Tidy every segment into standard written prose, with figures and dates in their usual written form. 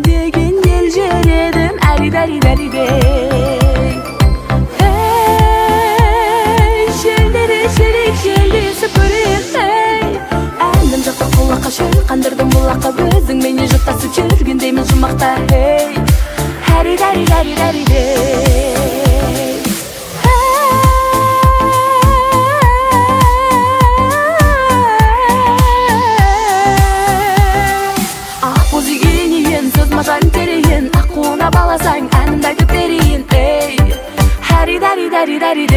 деген елжіредім әридай. Желдері желек желді сүпірем әнім жақта құлаққа шөл қандырдым бұлаққа өзің мені жұттасып жүргендеймін жұмақта әридай. Мажан тереyin, ақуына баласаң, әнімді айтып берейін, әридай.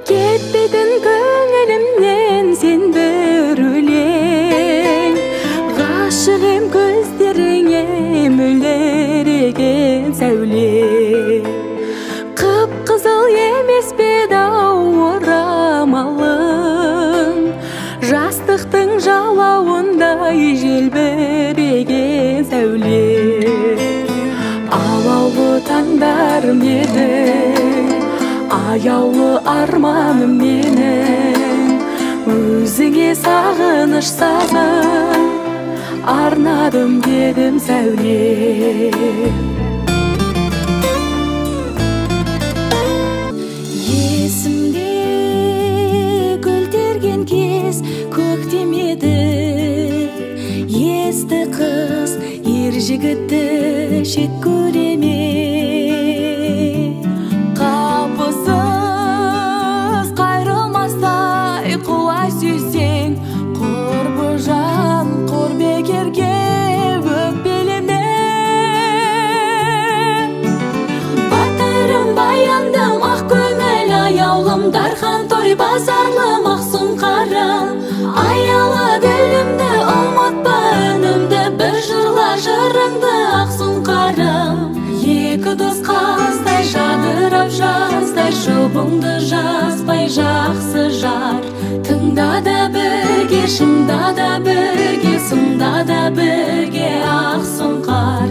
Кетпейтін көңілімнен сен бір өлең, ғашығым көздеріңе мөлдіреген сәуле. Қып-қызыл емес пе ау орамалың, жастықтың жалауындай желбіреген сәуле. Алаулы таңдарым едің, аяулы арманым менің, өзіңе сағыныш сазын арнадым дедім сәуле. Есімде гүлдерген кез көктем еді, есті қыз ер жігітті шет көреме. Қапысыз қайрылмастай құлай сүйсең, құрбы жан құр бекерге өкпелеме. Батырым баяндым ақ көңіл аяулым, дархан той базарлым ақ сұңқарым. Аялы ділімді ұмытпа үнімді, бір жырла жырыңды ақ сұңқарым. Екі дос қаздай жадырап жаздай, жұбыңды жазбай жақсы жар. Тыңда да бірге, шыңда да бірге, сында да бірге ақ сұңқар.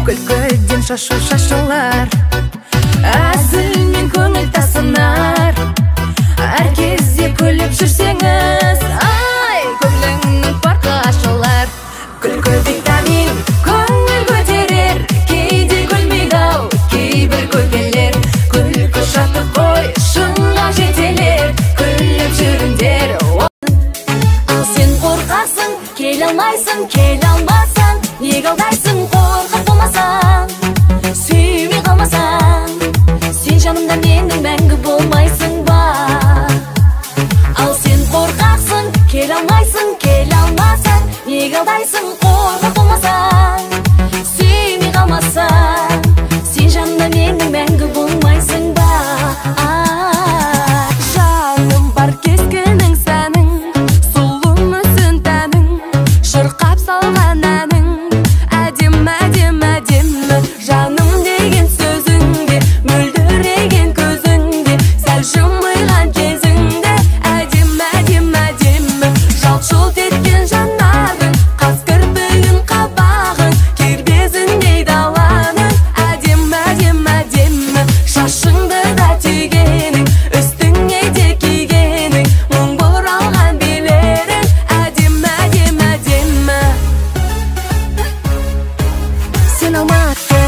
Күлкіден шашу шашылар, әзілмен көңіл тасынар. Әр кезде күліп жүрсеңіз, ай, көңіліңнің парқы ашылар. Күлкі витамин көңіл көтерер, кейде күлмейді ау кейбір көпелер. Күлкі шаттық қой шыңға жетелер, күліп жүріңдер. Ал сен қорқасың, келе алмайсың, келе алмасаң, неге алдайсың, қорқақ болмасаң, сүймей қалмасаң, сен жанымда менің мәңгі болмайсың ба? Ал сен қорқақсың, келе алмайсың, келе алмасаң, неге алдайсың, қорқақ болмасаң, сүймей қалмасаң, сен жанымда менің мәңгі болмайсың ба? Жаным бар кескінің сәнің, сұлу мүсін тәнің, шырқап салған әнің, әдемі, жаным деген сөзіңде, мөлдіреген көзіңде, сәл жымиған кезіңде, әдемі, жалт-жұлт еткен жанарың, қас кірпігің қабағың, кербезіндей даланың, әдемі, шашыңды да түйгенің, үстіңе де кигенің, мұң бұралған билерің, әдемі. Сен Алматы,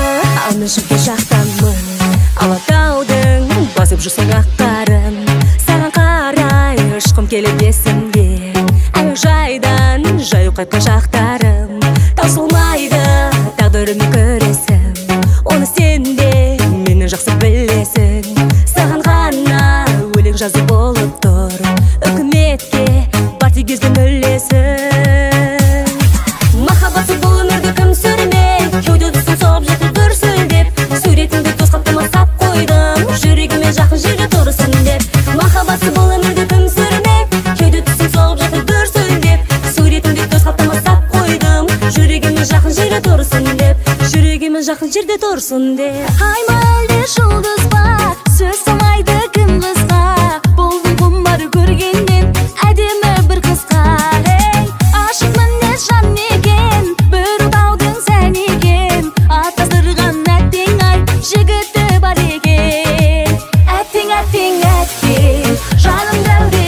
ал мен Шымкент жақтанмын, Алатаудың басып жүрсең ақтарын, саған қарай ұшқым келіп есімде, әуежайдан жаяу қайтқан шақтарым. Таусылмайды тағдырыммен күресім, оны сен де менің жақсы білесің. Саған ғана өлең жазу болып тұр, үкіметке партия кезбен үлесің. Махаббатсыз бұл өмірді кім сүрмек, кеудесін соғып жетіп дүрсілдеп, суретіңді тос қаптама сап қойдым, жүрегіме жақын жерде тұрсын деп. Махаббатсыз бұл өмірді кім сүрмек, кеудесін соғып жетіп дүрсілдеп, суретіңді тос қаптама сап қойдым, жүрегіме жақын жерде тұрсын деп. Ай мүлде жұлдыз ба, сөз салмайды кім қызға, болдым құмар көргеннен әдемі бір қызға. Ашық мінез жан екен, бір ұтаудың сән екен, атастырған әттең ай жігіті бар екен. Әттең, жаным дәуде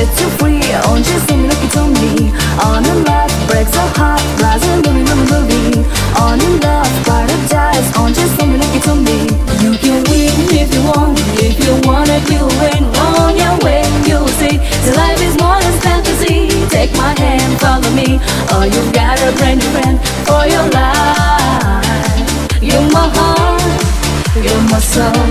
sets you free. Won't you sing like it's on me? On in love, breaks so heart, rising, movie. On in love, paradise. Won't you sing like it's on me? You can win if you want, if you want it, you'll win. On your way, you'll see. The life is more than fantasy. Take my hand, follow me. Oh, you got a brand new friend for your life. You're my heart, you're my soul.